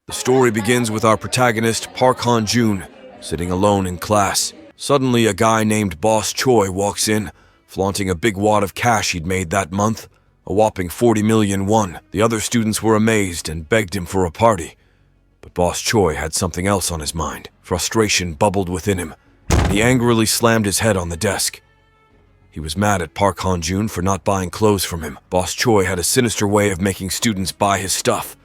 The story begins with our protagonist, Park Han-joon, sitting alone in class. Suddenly, a guy named Boss Choi walks in, flaunting a big wad of cash he'd made that month, a whopping 40 million won. The other students were amazed and begged him for a party. But Boss Choi had something else on his mind. Frustration bubbled within him, and he angrily slammed his head on the desk. He was mad at Park Han-joon for not buying clothes from him. Boss Choi had a sinister way of making students buy his stuff.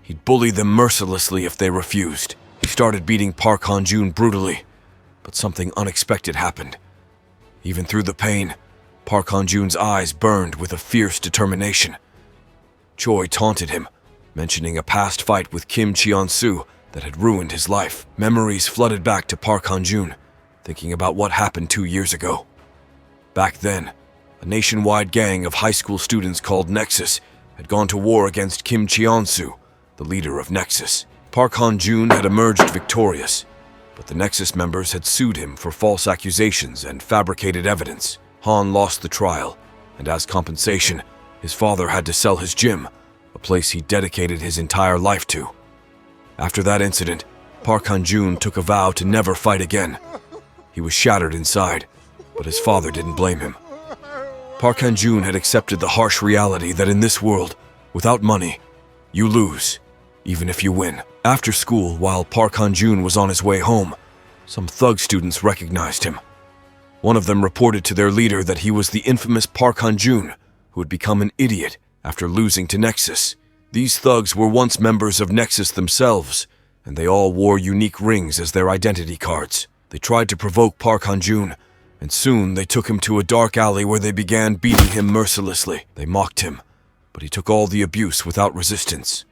He'd bully them mercilessly if they refused. He started beating Park Han-joon brutally, but something unexpected happened. Even through the pain, Park Han-joon's eyes burned with a fierce determination. Choi taunted him, mentioning a past fight with Kim Cheon-soo that had ruined his life. Memories flooded back to Park Han-joon, thinking about what happened 2 years ago. Back then, a nationwide gang of high school students called Nexus had gone to war against Kim Cheon-soo, the leader of Nexus. Park Han-joon had emerged victorious, but the Nexus members had sued him for false accusations and fabricated evidence. Han lost the trial, and as compensation, his father had to sell his gym, a place he dedicated his entire life to. After that incident, Park Han-joon took a vow to never fight again. He was shattered inside, but his father didn't blame him. Park Han-joon had accepted the harsh reality that in this world, without money, you lose, even if you win. After school, while Park Han-joon was on his way home, some thug students recognized him. One of them reported to their leader that he was the infamous Park Han-joon, who had become an idiot after losing to Nexus. These thugs were once members of Nexus themselves, and they all wore unique rings as their identity cards. They tried to provoke Park Han-joon, and soon they took him to a dark alley where they began beating him mercilessly. They mocked him, but he took all the abuse without resistance.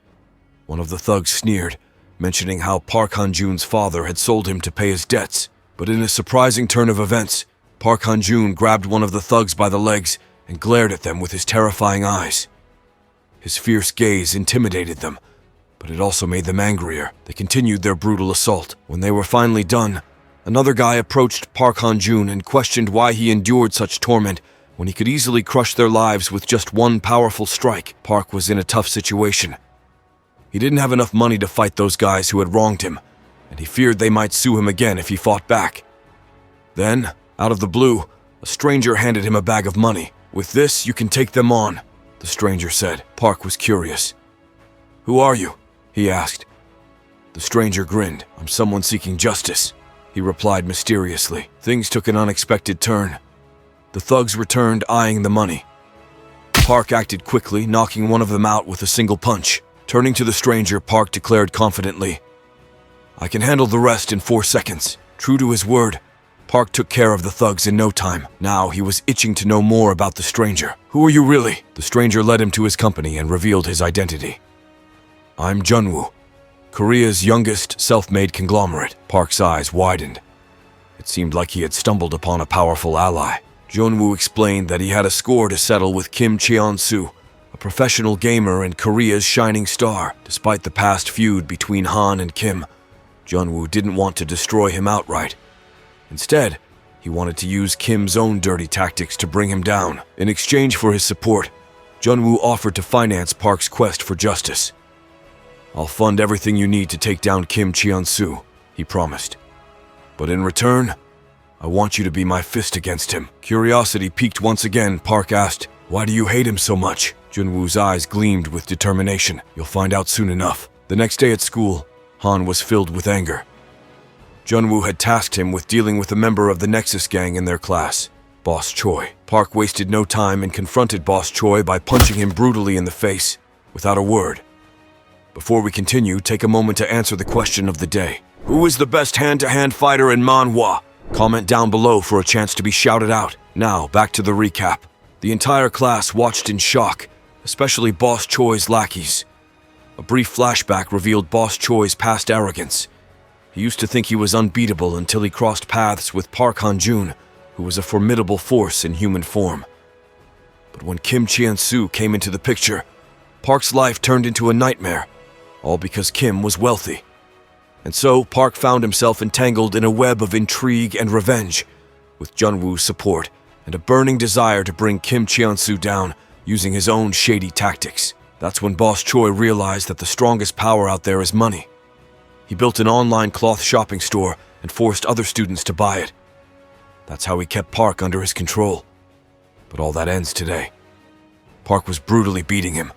One of the thugs sneered, mentioning how Park Han-joon's father had sold him to pay his debts. But in a surprising turn of events, Park Han-joon grabbed one of the thugs by the legs and glared at them with his terrifying eyes. His fierce gaze intimidated them, but it also made them angrier. They continued their brutal assault. When they were finally done, another guy approached Park Han-joon and questioned why he endured such torment when he could easily crush their lives with just one powerful strike. Park was in a tough situation. He didn't have enough money to fight those guys who had wronged him, and he feared they might sue him again if he fought back. Then, out of the blue, a stranger handed him a bag of money. "With this, you can take them on," the stranger said. Park was curious. "Who are you?" he asked. The stranger grinned. "I'm someone seeking justice," he replied mysteriously. Things took an unexpected turn. The thugs returned, eyeing the money. Park acted quickly, knocking one of them out with a single punch. Turning to the stranger, Park declared confidently, "I can handle the rest in 4 seconds." True to his word, Park took care of the thugs in no time. Now he was itching to know more about the stranger. "Who are you really?" The stranger led him to his company and revealed his identity. "I'm Junwoo, Korea's youngest self-made conglomerate." Park's eyes widened. It seemed like he had stumbled upon a powerful ally. Junwoo explained that he had a score to settle with Kim Cheon-soo, a professional gamer and Korea's shining star. Despite the past feud between Han and Kim, Junwoo didn't want to destroy him outright. Instead, he wanted to use Kim's own dirty tactics to bring him down. In exchange for his support, Junwoo offered to finance Park's quest for justice. "I'll fund everything you need to take down Kim Cheon-soo," he promised. "But in return, I want you to be my fist against him." Curiosity piqued once again, Park asked, "Why do you hate him so much?" Junwoo's eyes gleamed with determination. "You'll find out soon enough." The next day at school, Han was filled with anger. Junwoo had tasked him with dealing with a member of the Nexus gang in their class, Boss Choi. Park wasted no time and confronted Boss Choi by punching him brutally in the face, without a word. Before we continue, take a moment to answer the question of the day. Who is the best hand-to-hand fighter in Manhwa? Comment down below for a chance to be shouted out. Now, back to the recap. The entire class watched in shock, especially Boss Choi's lackeys. A brief flashback revealed Boss Choi's past arrogance. He used to think he was unbeatable until he crossed paths with Park Han-joon, who was a formidable force in human form. But when Kim Cheon-soo came into the picture, Park's life turned into a nightmare, all because Kim was wealthy. And so Park found himself entangled in a web of intrigue and revenge. With Junwoo's support and a burning desire to bring Kim Cheon-soo down using his own shady tactics. That's when Boss Choi realized that the strongest power out there is money. He built an online cloth shopping store and forced other students to buy it. That's how he kept Park under his control. But all that ends today. Park was brutally beating him.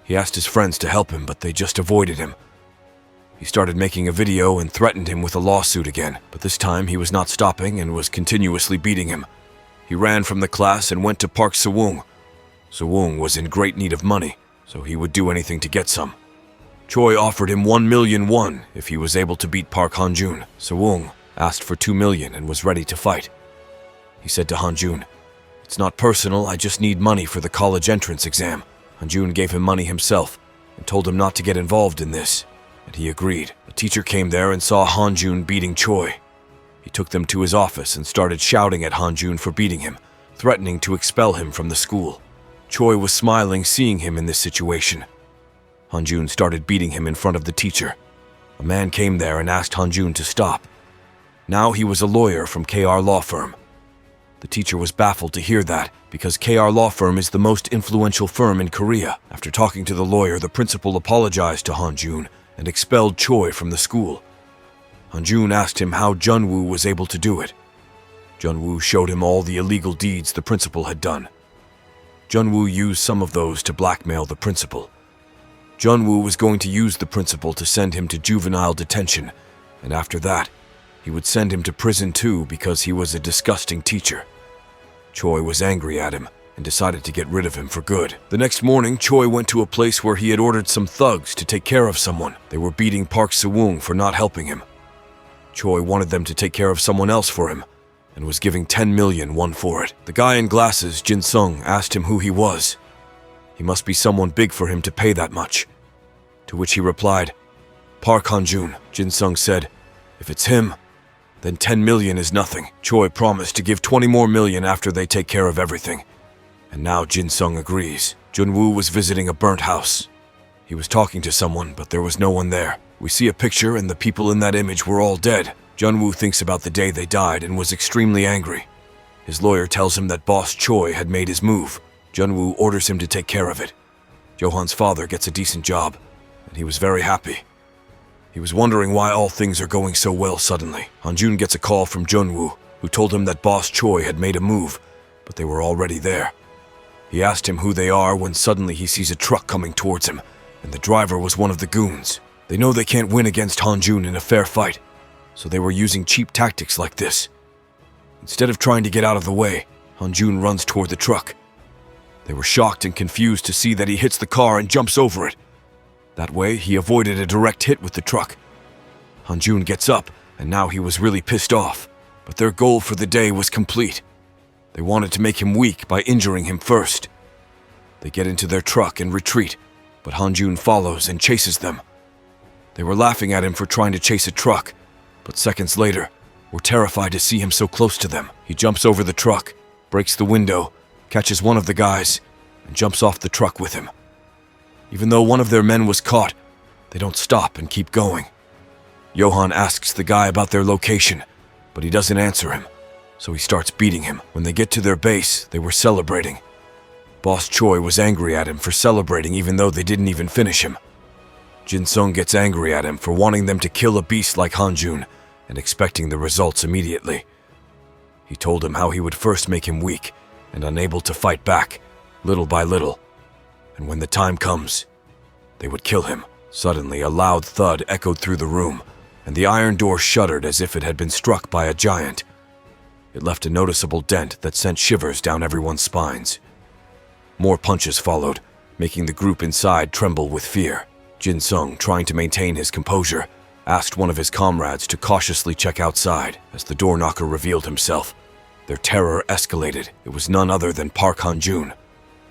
He asked his friends to help him, but they just avoided him. He started making a video and threatened him with a lawsuit again, but this time he was not stopping and was continuously beating him. He ran from the class and went to Park Sewung. Sewung was in great need of money, so he would do anything to get some. Choi offered him 1 million won if he was able to beat Park Han-jun. Sewung asked for 2 million and was ready to fight. He said to Han-jun, "It's not personal, I just need money for the college entrance exam." Han-jun gave him money himself and told him not to get involved in this, and he agreed. A teacher came there and saw Han-jun beating Choi. He took them to his office and started shouting at Han-jun for beating him, threatening to expel him from the school. Choi was smiling seeing him in this situation. Han-jun started beating him in front of the teacher. A man came there and asked Han-jun to stop. Now he was a lawyer from KR Law Firm. The teacher was baffled to hear that, because KR Law Firm is the most influential firm in Korea. After talking to the lawyer, the principal apologized to Han-jun and expelled Choi from the school. Han-jun asked him how Jun-woo was able to do it. Jun-woo showed him all the illegal deeds the principal had done. Jun-woo used some of those to blackmail the principal. Jun-woo was going to use the principal to send him to juvenile detention, and after that, he would send him to prison too because he was a disgusting teacher. Choi was angry at him and decided to get rid of him for good. The next morning, Choi went to a place where he had ordered some thugs to take care of someone. They were beating Park Sewung for not helping him. Choi wanted them to take care of someone else for him and was giving 10 million won for it. The guy in glasses, Jin Sung, asked him who he was. He must be someone big for him to pay that much. To which he replied, "Park Han-jun." Jin Sung said, "If it's him, then 10 million is nothing." Choi promised to give 20 more million after they take care of everything. And now Jin Sung agrees. Jun-woo was visiting a burnt house. He was talking to someone, but there was no one there. We see a picture and the people in that image were all dead. Jun-woo thinks about the day they died and was extremely angry. His lawyer tells him that boss Choi had made his move. Jun-woo orders him to take care of it. Johan's father gets a decent job, and he was very happy. He was wondering why all things are going so well suddenly. Han-jun gets a call from Jun-woo, who told him that boss Choi had made a move, but they were already there. He asked him who they are when suddenly he sees a truck coming towards him, and the driver was one of the goons. They know they can't win against Han-jun in a fair fight, so they were using cheap tactics like this. Instead of trying to get out of the way, Han-jun runs toward the truck. They were shocked and confused to see that he hits the car and jumps over it. That way, he avoided a direct hit with the truck. Han-jun gets up, and now he was really pissed off, but their goal for the day was complete. They wanted to make him weak by injuring him first. They get into their truck and retreat, but Han-jun follows and chases them. They were laughing at him for trying to chase a truck, but seconds later, were terrified to see him so close to them. He jumps over the truck, breaks the window, catches one of the guys, and jumps off the truck with him. Even though one of their men was caught, they don't stop and keep going. Johan asks the guy about their location, but he doesn't answer him, so he starts beating him. When they get to their base, they were celebrating. Boss Choi was angry at him for celebrating even though they didn't even finish him. Jin Sung gets angry at him for wanting them to kill a beast like Han-jun and expecting the results immediately. He told him how he would first make him weak and unable to fight back, little by little, and when the time comes, they would kill him. Suddenly, a loud thud echoed through the room, and the iron door shuddered as if it had been struck by a giant. It left a noticeable dent that sent shivers down everyone's spines. More punches followed, making the group inside tremble with fear. Jin Sung, trying to maintain his composure, asked one of his comrades to cautiously check outside. As the door knocker revealed himself, their terror escalated. It was none other than Park Han-jun,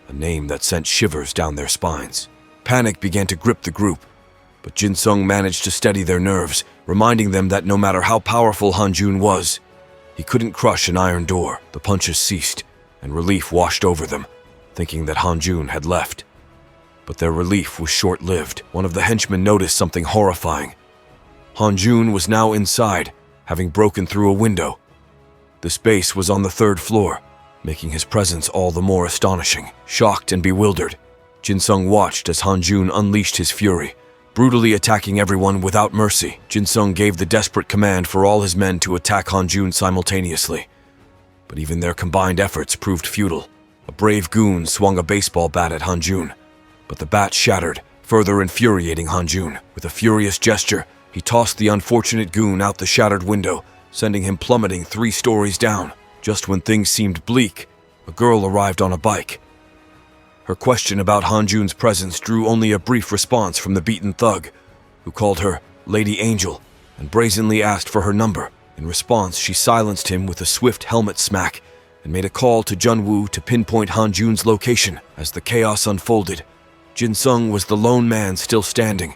a name that sent shivers down their spines. Panic began to grip the group, but Jin Sung managed to steady their nerves, reminding them that no matter how powerful Han-jun was, he couldn't crush an iron door. The punches ceased, and relief washed over them, thinking that Han-jun had left. But their relief was short-lived. One of the henchmen noticed something horrifying. Han-jun was now inside, having broken through a window. This base was on the 3rd floor, making his presence all the more astonishing. Shocked and bewildered, Jin Sung watched as Han-jun unleashed his fury, brutally attacking everyone without mercy. Jin-sung gave the desperate command for all his men to attack Han-jun simultaneously. But even their combined efforts proved futile. A brave goon swung a baseball bat at Han-jun, but the bat shattered, further infuriating Han-jun. With a furious gesture, he tossed the unfortunate goon out the shattered window, sending him plummeting 3 stories down. Just when things seemed bleak, a girl arrived on a bike. Her question about Han-jun's presence drew only a brief response from the beaten thug, who called her Lady Angel and brazenly asked for her number. In response, she silenced him with a swift helmet smack and made a call to Jun-woo to pinpoint Han-jun's location. As the chaos unfolded, Jin-sung was the lone man still standing,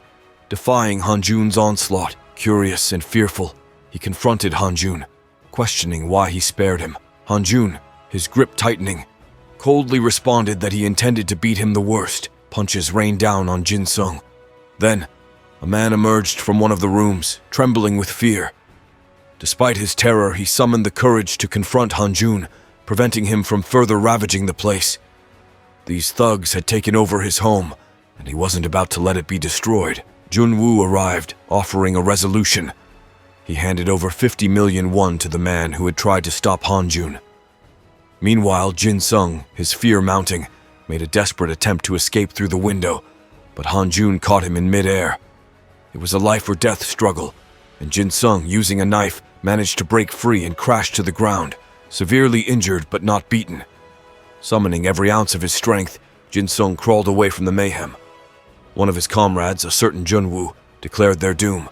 defying Han-jun's onslaught. Curious and fearful, he confronted Han-jun, questioning why he spared him. Han-jun, his grip tightening, coldly responded that he intended to beat him the worst. Punches rained down on Jin-sung. Then, a man emerged from one of the rooms, trembling with fear. Despite his terror, he summoned the courage to confront Han-jun, preventing him from further ravaging the place. These thugs had taken over his home, and he wasn't about to let it be destroyed. Jun-woo arrived, offering a resolution. He handed over 50 million won to the man who had tried to stop Han-jun. Meanwhile, Jin-sung, his fear mounting, made a desperate attempt to escape through the window, but Han-jun caught him in mid-air. It was a life-or-death struggle, and Jin-sung, using a knife, managed to break free and crash to the ground, severely injured but not beaten. Summoning every ounce of his strength, Jin-sung crawled away from the mayhem. One of his comrades, a certain Jun-woo, declared their doom.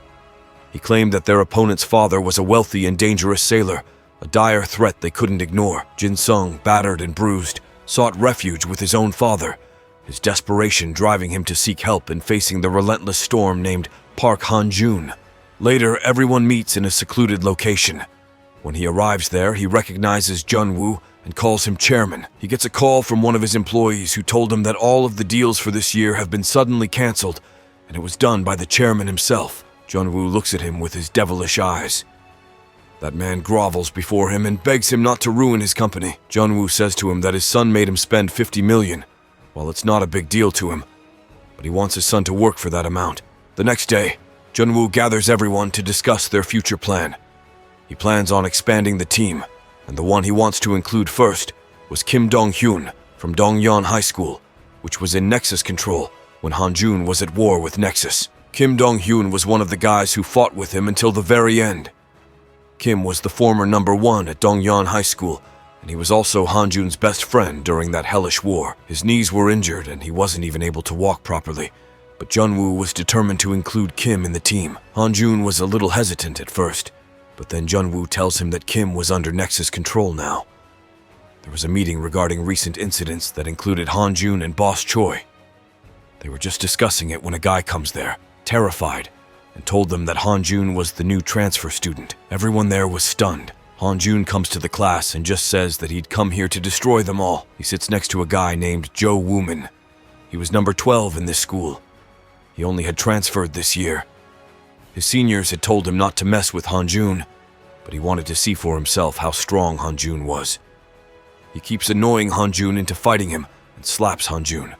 He claimed that their opponent's father was a wealthy and dangerous sailor, a dire threat they couldn't ignore. Jin-sung, battered and bruised, sought refuge with his own father, his desperation driving him to seek help in facing the relentless storm named Park Han-jun. Later, everyone meets in a secluded location. When he arrives there, he recognizes Jun-woo and calls him chairman. He gets a call from one of his employees who told him that all of the deals for this year have been suddenly canceled, and it was done by the chairman himself. Jun-woo looks at him with his devilish eyes. That man grovels before him and begs him not to ruin his company. Jun-woo says to him that his son made him spend 50 million. Well, it's not a big deal to him, but he wants his son to work for that amount. The next day, Jun-woo gathers everyone to discuss their future plan. He plans on expanding the team, and the one he wants to include first was Kim Dong-hyun from Dongyeon High School, which was in Nexus control when Han-jun was at war with Nexus. Kim Dong-hyun was one of the guys who fought with him until the very end. Kim was the former number 1 at Dongyeon High School, and he was also Han-jun's best friend during that hellish war. His knees were injured and he wasn't even able to walk properly, but Jun-woo was determined to include Kim in the team. Han-jun was a little hesitant at first, but then Jun-woo tells him that Kim was under Nexus control now. There was a meeting regarding recent incidents that included Han-jun and Boss Choi. They were just discussing it when a guy comes there, terrified, and told them that Han-jun was the new transfer student. Everyone there was stunned. Han-jun comes to the class and just says that he'd come here to destroy them all. He sits next to a guy named Jo Wooman. He was number 12 in this school. He only had transferred this year. His seniors had told him not to mess with Han-jun, but he wanted to see for himself how strong Han-jun was. He keeps annoying Han-jun into fighting him and slaps Han-jun.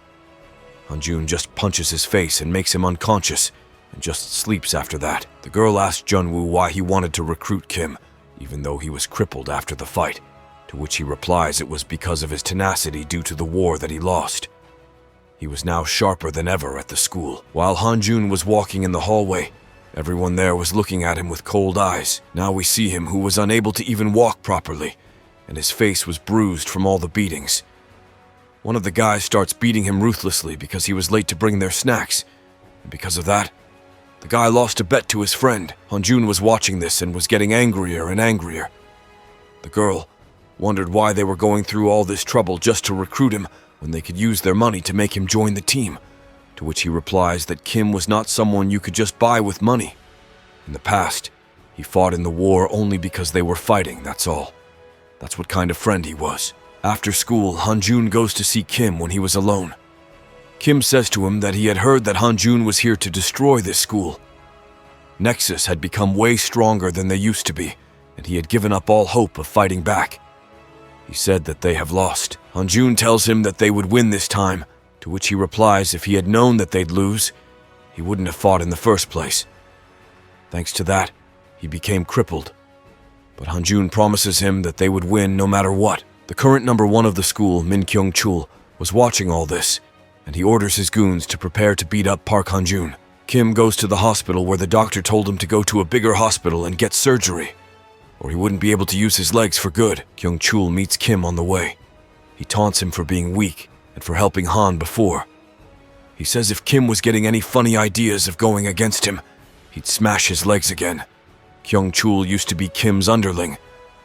Han-jun just punches his face and makes him unconscious, and just sleeps after that. The girl asked Jun-woo why he wanted to recruit Kim, even though he was crippled after the fight, to which he replies it was because of his tenacity due to the war that he lost. He was now sharper than ever at the school. While Han-jun was walking in the hallway, everyone there was looking at him with cold eyes. Now we see him who was unable to even walk properly, and his face was bruised from all the beatings. One of the guys starts beating him ruthlessly because he was late to bring their snacks, and because of that, the guy lost a bet to his friend. Han-jun was watching this and was getting angrier and angrier. The girl wondered why they were going through all this trouble just to recruit him when they could use their money to make him join the team, to which he replies that Kim was not someone you could just buy with money. In the past, he fought in the war only because they were fighting, that's all. That's what kind of friend he was. After school, Han-jun goes to see Kim when he was alone. Kim says to him that he had heard that Han-jun was here to destroy this school. Nexus had become way stronger than they used to be, and he had given up all hope of fighting back. He said that they have lost. Han-jun tells him that they would win this time, to which he replies if he had known that they'd lose, he wouldn't have fought in the first place. Thanks to that, he became crippled. But Hanjun promises him that they would win no matter what. The current number 1 of the school, Min Kyung-chul, was watching all this, and he orders his goons to prepare to beat up Park Hanjun. Kim goes to the hospital where the doctor told him to go to a bigger hospital and get surgery, or he wouldn't be able to use his legs for good. Kyung-chul meets Kim on the way. He taunts him for being weak and for helping Han before. He says if Kim was getting any funny ideas of going against him, he'd smash his legs again. Kyung-chul used to be Kim's underling,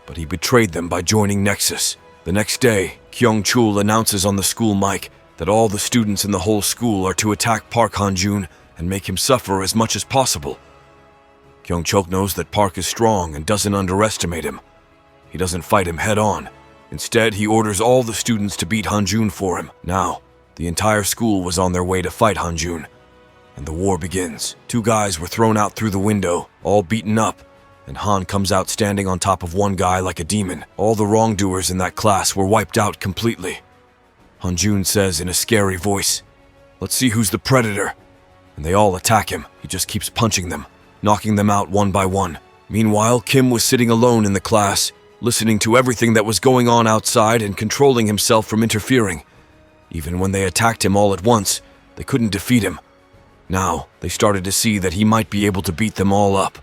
but he betrayed them by joining Nexus. The next day, Kyung-chul announces on the school mic that all the students in the whole school are to attack Park Han-jun and make him suffer as much as possible. Kyung-chul knows that Park is strong and doesn't underestimate him. He doesn't fight him head-on. Instead, he orders all the students to beat Han-jun for him. Now, the entire school was on their way to fight Han-jun, and the war begins. 2 guys were thrown out through the window, all beaten up, and Han comes out standing on top of one guy like a demon. All the wrongdoers in that class were wiped out completely. Han-jun says in a scary voice, "Let's see who's the predator." And they all attack him. He just keeps punching them, knocking them out one by one. Meanwhile, Kim was sitting alone in the class, listening to everything that was going on outside and controlling himself from interfering. Even when they attacked him all at once, they couldn't defeat him. Now, they started to see that he might be able to beat them all up.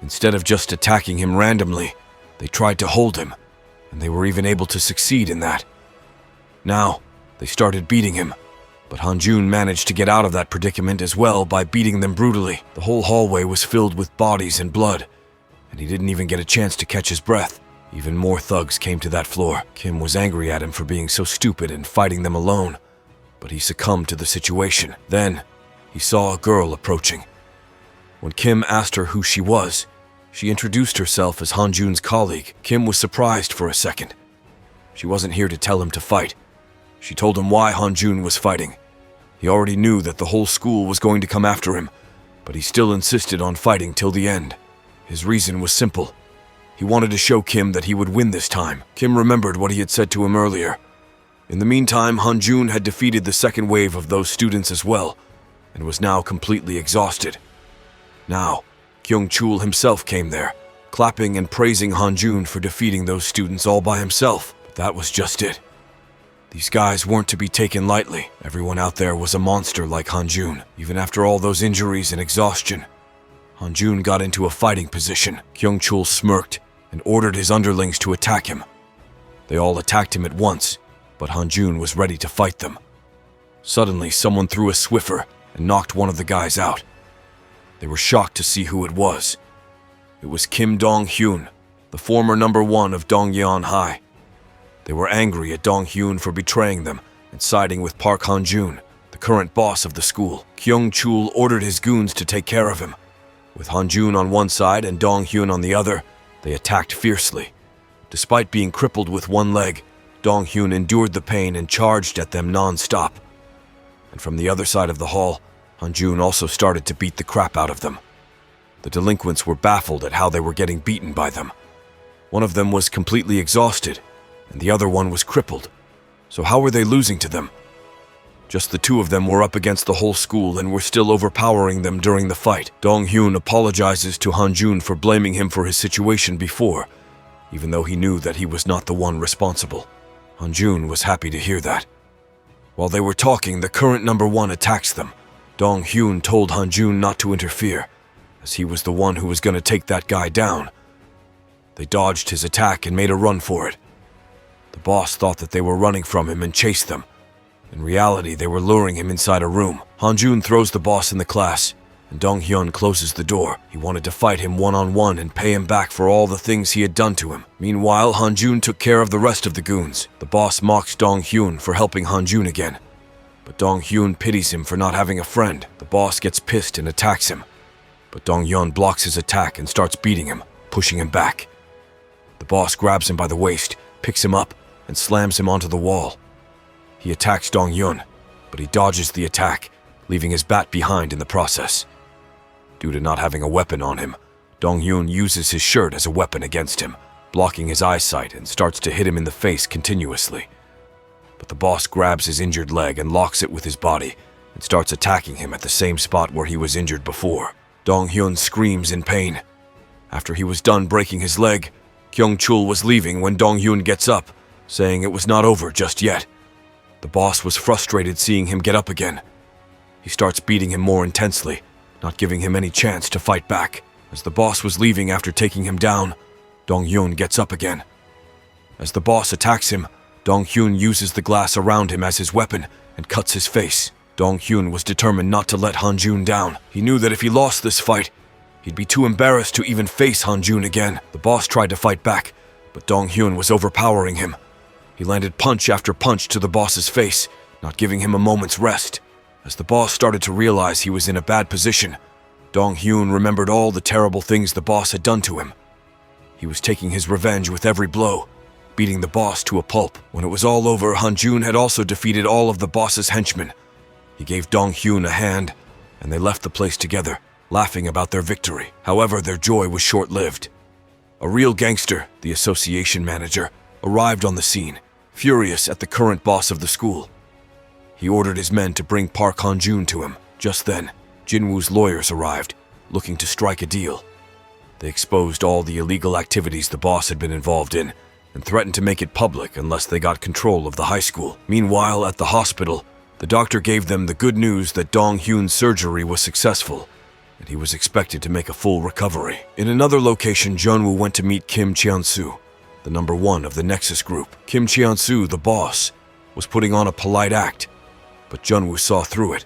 Instead of just attacking him randomly, they tried to hold him, and they were even able to succeed in that. Now, they started beating him, but Han-jun managed to get out of that predicament as well by beating them brutally. The whole hallway was filled with bodies and blood, and he didn't even get a chance to catch his breath. Even more thugs came to that floor. Kim was angry at him for being so stupid and fighting them alone, but he succumbed to the situation. Then, he saw a girl approaching. When Kim asked her who she was, she introduced herself as Han-jun's colleague. Kim was surprised for a second. She wasn't here to tell him to fight. She told him why Han-jun was fighting. He already knew that the whole school was going to come after him, but he still insisted on fighting till the end. His reason was simple. He wanted to show Kim that he would win this time. Kim remembered what he had said to him earlier. In the meantime, Han-jun had defeated the second wave of those students as well, and was now completely exhausted. Now, Kyung-chul himself came there, clapping and praising Han-jun for defeating those students all by himself. But that was just it. These guys weren't to be taken lightly. Everyone out there was a monster like Han-jun. Even after all those injuries and exhaustion, Han-jun got into a fighting position. Kyung-chul smirked and ordered his underlings to attack him. They all attacked him at once, but Han-jun was ready to fight them. Suddenly, someone threw a Swiffer and knocked one of the guys out. They were shocked to see who it was. It was Kim Dong-hyun, the former number 1 of Dongyeon High. They were angry at Dong-hyun for betraying them and siding with Park Han-jun, the current boss of the school. Kyung-chul ordered his goons to take care of him. With Han-jun on one side and Dong-hyun on the other, they attacked fiercely. Despite being crippled with one leg, Dong-hyun endured the pain and charged at them non-stop. And from the other side of the hall, Han-jun also started to beat the crap out of them. The delinquents were baffled at how they were getting beaten by them. One of them was completely exhausted, and the other one was crippled. So how were they losing to them? Just the 2 of them were up against the whole school and were still overpowering them during the fight. Dong-hyun apologizes to Han-jun for blaming him for his situation before, even though he knew that he was not the one responsible. Han-jun was happy to hear that. While they were talking, the current number 1 attacks them. Dong-hyun told Han-jun not to interfere, as he was the one who was going to take that guy down. They dodged his attack and made a run for it. The boss thought that they were running from him and chased them. In reality, they were luring him inside a room. Han-jun throws the boss in the class, and Dong-hyun closes the door. He wanted to fight him one-on-one and pay him back for all the things he had done to him. Meanwhile, Han-jun took care of the rest of the goons. The boss mocks Dong-hyun for helping Han-jun again, but Dong-hyun pities him for not having a friend. The boss gets pissed and attacks him, but Dong-hyun blocks his attack and starts beating him, pushing him back. The boss grabs him by the waist, picks him up, and slams him onto the wall. He attacks Dong-hyun, but he dodges the attack, leaving his bat behind in the process. Due to not having a weapon on him, Dong-hyun uses his shirt as a weapon against him, blocking his eyesight and starts to hit him in the face continuously. But the boss grabs his injured leg and locks it with his body, and starts attacking him at the same spot where he was injured before. Dong-hyun screams in pain. After he was done breaking his leg, Kyung-chul was leaving when Dong-hyun gets up, saying it was not over just yet. The boss was frustrated seeing him get up again. He starts beating him more intensely, not giving him any chance to fight back. As the boss was leaving after taking him down, Dong-hyun gets up again. As the boss attacks him, Dong-hyun uses the glass around him as his weapon and cuts his face. Dong-hyun was determined not to let Han-jun down. He knew that if he lost this fight, he'd be too embarrassed to even face Han-jun again. The boss tried to fight back, but Dong-hyun was overpowering him. He landed punch after punch to the boss's face, not giving him a moment's rest. As the boss started to realize he was in a bad position, Dong-hyun remembered all the terrible things the boss had done to him. He was taking his revenge with every blow, beating the boss to a pulp. When it was all over, Han-jun had also defeated all of the boss's henchmen. He gave Dong-hyun a hand, and they left the place together, laughing about their victory. However, their joy was short-lived. A real gangster, the association manager, arrived on the scene, furious at the current boss of the school. He ordered his men to bring Park Han-jun to him. Just then, Jinwoo's lawyers arrived, looking to strike a deal. They exposed all the illegal activities the boss had been involved in, and threatened to make it public unless they got control of the high school. Meanwhile, at the hospital, the doctor gave them the good news that Dong-hyun's surgery was successful, and he was expected to make a full recovery. In another location, Junwoo went to meet Kim Cheon-soo, the number one of the Nexus group. Kim Cheon-soo, the boss, was putting on a polite act, but Junwoo saw through it.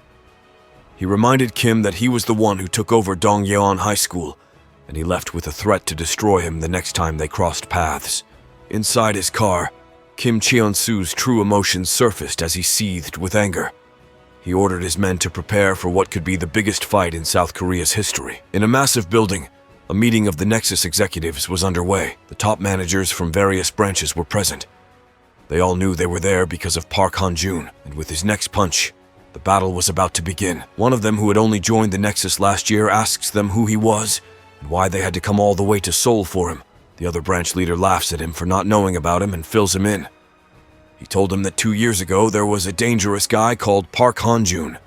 He reminded Kim that he was the one who took over Dongyeon High School, and he left with a threat to destroy him the next time they crossed paths. Inside his car, Kim Cheon-soo's true emotions surfaced as he seethed with anger. He ordered his men to prepare for what could be the biggest fight in South Korea's history. In a massive building, a meeting of the Nexus executives was underway. The top managers from various branches were present. They all knew they were there because of Park Han-jun, and with his next punch, the battle was about to begin. One of them, who had only joined the Nexus last year, asks them who he was and why they had to come all the way to Seoul for him. The other branch leader laughs at him for not knowing about him and fills him in. He told him that 2 years ago there was a dangerous guy called Park Han-jun.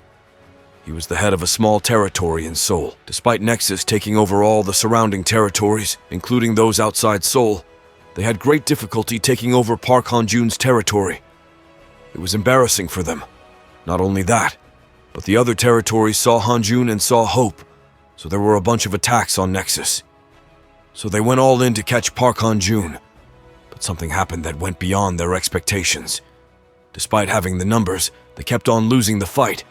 He was the head of a small territory in Seoul. Despite Nexus taking over all the surrounding territories, including those outside Seoul, they had great difficulty taking over Park Han-jun's territory. It was embarrassing for them. Not only that, but the other territories saw Han-jun and saw hope, so there were a bunch of attacks on Nexus. So they went all in to catch Park Han-jun, but something happened that went beyond their expectations. Despite having the numbers, they kept on losing the fight.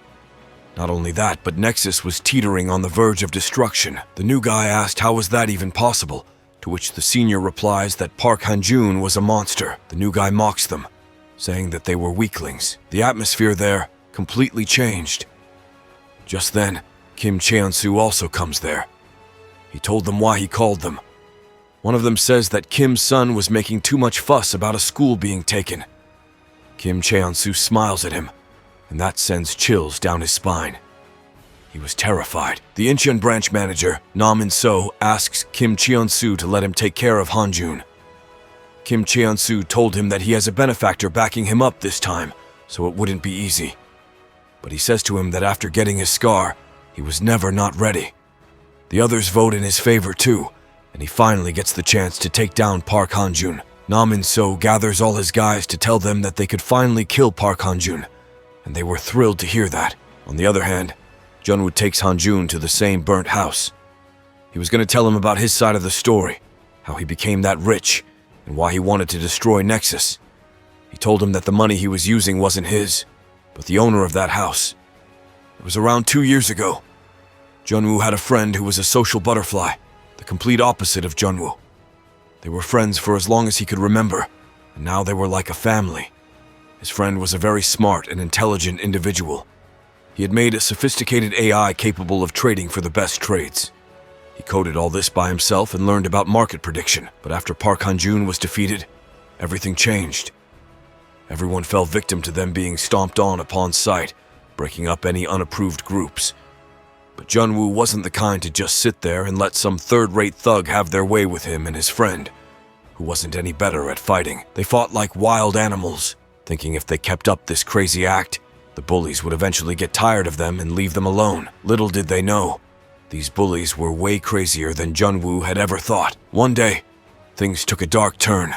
Not only that, but Nexus was teetering on the verge of destruction. The new guy asked how was that even possible, to which the senior replies that Park Han-jun was a monster. The new guy mocks them, saying that they were weaklings. The atmosphere there completely changed. Just then, Kim Cheon-soo also comes there. He told them why he called them. One of them says that Kim's son was making too much fuss about a school being taken. Kim Cheon-soo smiles at him, and that sends chills down his spine. He was terrified. The Incheon branch manager, Nam In-so, asks Kim Cheon-soo to let him take care of Han-jun. Kim Cheon-soo told him that he has a benefactor backing him up this time, so it wouldn't be easy. But he says to him that after getting his scar, he was never not ready. The others vote in his favor too, and he finally gets the chance to take down Park Han-jun. Nam In-so gathers all his guys to tell them that they could finally kill Park Han-jun, and they were thrilled to hear that. On the other hand, Junwoo takes Han-jun to the same burnt house. He was going to tell him about his side of the story, how he became that rich, and why he wanted to destroy Nexus. He told him that the money he was using wasn't his, but the owner of that house. It was around 2 years ago. Junwoo had a friend who was a social butterfly, the complete opposite of Junwoo. They were friends for as long as he could remember, and now they were like a family. His friend was a very smart and intelligent individual. He had made a sophisticated AI capable of trading for the best trades. He coded all this by himself and learned about market prediction, but after Park Han-jun was defeated, everything changed. Everyone fell victim to them being stomped on upon sight, breaking up any unapproved groups. But Junwoo wasn't the kind to just sit there and let some third-rate thug have their way with him and his friend, who wasn't any better at fighting. They fought like wild animals, thinking if they kept up this crazy act, The bullies would eventually get tired of them and leave them alone. Little did they know, these bullies were way crazier than Junwoo had ever thought. One day, things took a dark turn.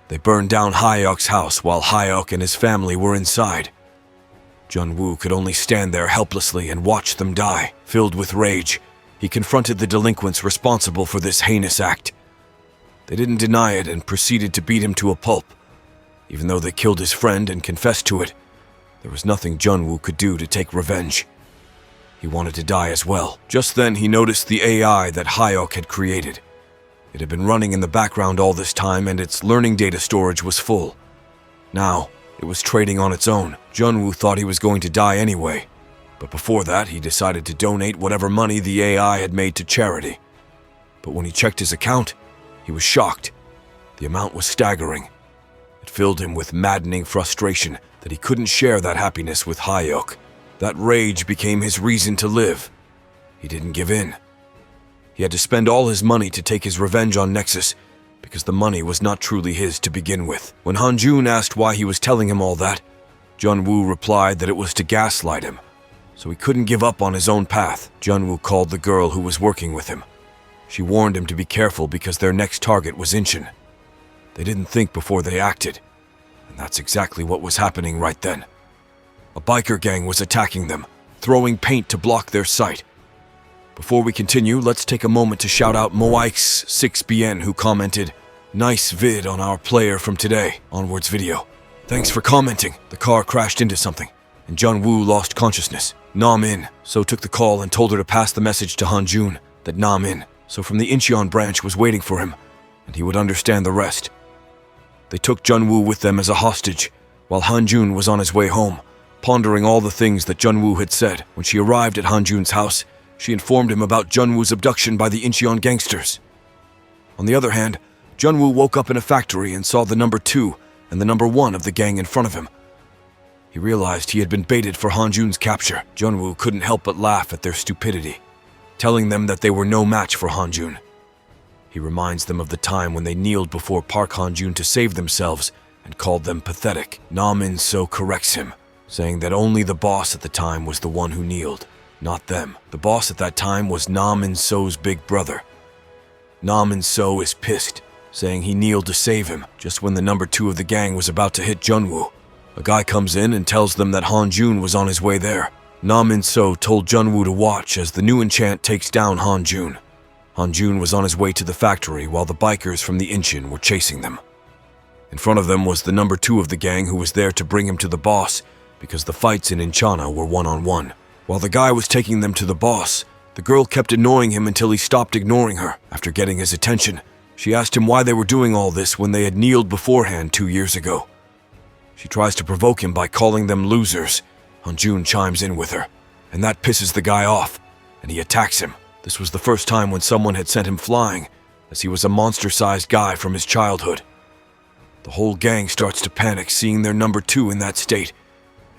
They burned down Hyuk's house while Hyuk and his family were inside. Junwoo could only stand there helplessly and watch them die. Filled with rage, he confronted the delinquents responsible for this heinous act. They didn't deny it and proceeded to beat him to a pulp. Even though they killed his friend and confessed to it, there was nothing Junwoo could do to take revenge. He wanted to die as well. Just then, he noticed the AI that Hyuk had created. It had been running in the background all this time, and its learning data storage was full. Now, it was trading on its own. Junwoo thought he was going to die anyway, but before that, he decided to donate whatever money the AI had made to charity. But when he checked his account, he was shocked. The amount was staggering. It filled him with maddening frustration that he couldn't share that happiness with Hyuk. That rage became his reason to live. He didn't give in. He had to spend all his money to take his revenge on Nexus because the money was not truly his to begin with. When Hanjun asked why he was telling him all that, Junwoo replied that it was to gaslight him, so he couldn't give up on his own path. Junwoo called the girl who was working with him. She warned him to be careful because their next target was Inchin. They didn't think before they acted, and that's exactly what was happening right then. A biker gang was attacking them, throwing paint to block their sight. Before we continue, let's take a moment to shout out Moix6BN who commented, "Nice vid on our player from today, onwards video. Thanks for commenting." The car crashed into something, and Junwoo lost consciousness. Nam-in so took the call and told her to pass the message to Hanjun that Nam-in, so from the Incheon branch, was waiting for him, and he would understand the rest. They took Junwoo with them as a hostage, while Hanjun was on his way home, pondering all the things that Junwoo had said. When she arrived at Hanjun's house, she informed him about Junwoo's abduction by the Incheon gangsters. On the other hand, Junwoo woke up in a factory and saw the number 2 and the number 1 of the gang in front of him. He realized he had been baited for Hanjun's capture. Junwoo couldn't help but laugh at their stupidity, telling them that they were no match for Hanjun. He reminds them of the time when they kneeled before Park Hanjun to save themselves and called them pathetic. Nam-in So corrects him, saying that only the boss at the time was the one who kneeled, not them. The boss at that time was Nam-in So's big brother. Nam-in So is pissed, saying he kneeled to save him just when the number 2 of the gang was about to hit Junwoo. A guy comes in and tells them that Hanjun was on his way there. Nam-in So told Junwoo to watch as the new enchant takes down Hanjun. Hanjun was on his way to the factory while the bikers from the Incheon were chasing them. In front of them was the number 2 of the gang who was there to bring him to the boss because the fights in Inchana were one-on-one. While the guy was taking them to the boss, the girl kept annoying him until he stopped ignoring her. After getting his attention, she asked him why they were doing all this when they had kneeled beforehand 2 years ago. She tries to provoke him by calling them losers. Hanjun chimes in with her, and that pisses the guy off, and he attacks him. This was the first time when someone had sent him flying, as he was a monster-sized guy from his childhood. The whole gang starts to panic seeing their number 2 in that state,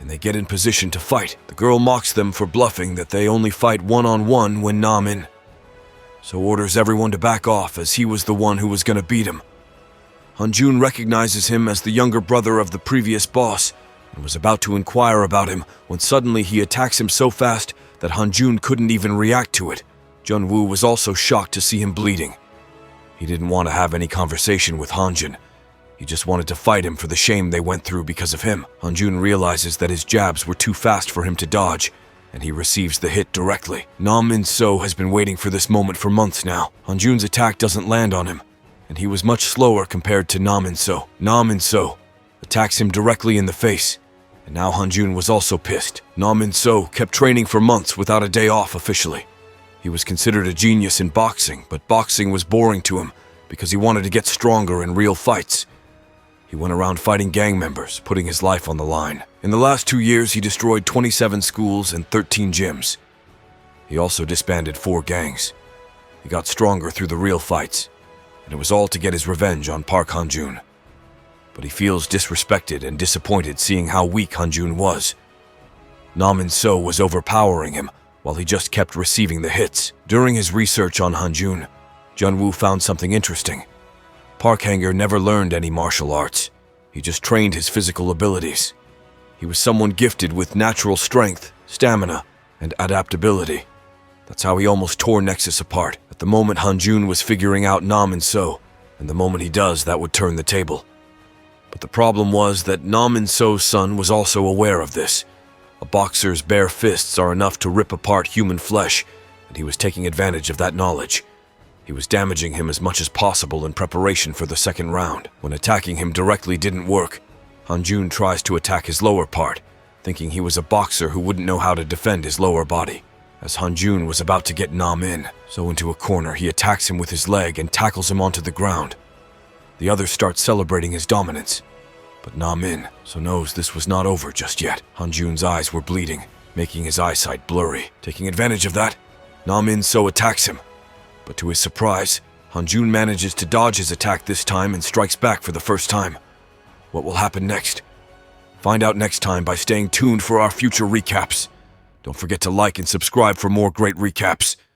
and they get in position to fight. The girl mocks them for bluffing that they only fight one-on-one when Nam-in So orders everyone to back off as he was the one who was going to beat him. Hanjun recognizes him as the younger brother of the previous boss and was about to inquire about him when suddenly he attacks him so fast that Hanjun couldn't even react to it. Junwoo was also shocked to see him bleeding. He didn't want to have any conversation with Hanjun. He just wanted to fight him for the shame they went through because of him. Hanjun realizes that his jabs were too fast for him to dodge, and he receives the hit directly. Nam-in So has been waiting for this moment for months now. Hanjun's attack doesn't land on him, and he was much slower compared to Nam-in So. Nam-in So attacks him directly in the face, and now Hanjun was also pissed. Nam-in So kept training for months without a day off officially. He was considered a genius in boxing, but boxing was boring to him because he wanted to get stronger in real fights. He went around fighting gang members, putting his life on the line. In the last 2 years, he destroyed 27 schools and 13 gyms. He also disbanded 4 gangs. He got stronger through the real fights, and it was all to get his revenge on Park Hanjun. But he feels disrespected and disappointed seeing how weak Hanjun was. Nam-in So was overpowering him, while he just kept receiving the hits. During his research on Hanjun, Junwoo found something interesting. Park Hanger never learned any martial arts. He just trained his physical abilities. He was someone gifted with natural strength, stamina, and adaptability. That's how he almost tore Nexus apart. At the moment, Hanjun was figuring out Nam In So, and the moment he does, that would turn the table. But the problem was that Nam In So's son was also aware of this. A boxer's bare fists are enough to rip apart human flesh, and he was taking advantage of that knowledge. He was damaging him as much as possible in preparation for the second round. When attacking him directly didn't work, Hanjun tries to attack his lower part, thinking he was a boxer who wouldn't know how to defend his lower body. As Hanjun was about to get Nam In So into a corner, he attacks him with his leg and tackles him onto the ground. The others start celebrating his dominance. But Nam In So knows this was not over just yet. Hanjun's eyes were bleeding, making his eyesight blurry. Taking advantage of that, Nam In So attacks him. But to his surprise, Hanjun manages to dodge his attack this time and strikes back for the first time. What will happen next? Find out next time by staying tuned for our future recaps. Don't forget to like and subscribe for more great recaps.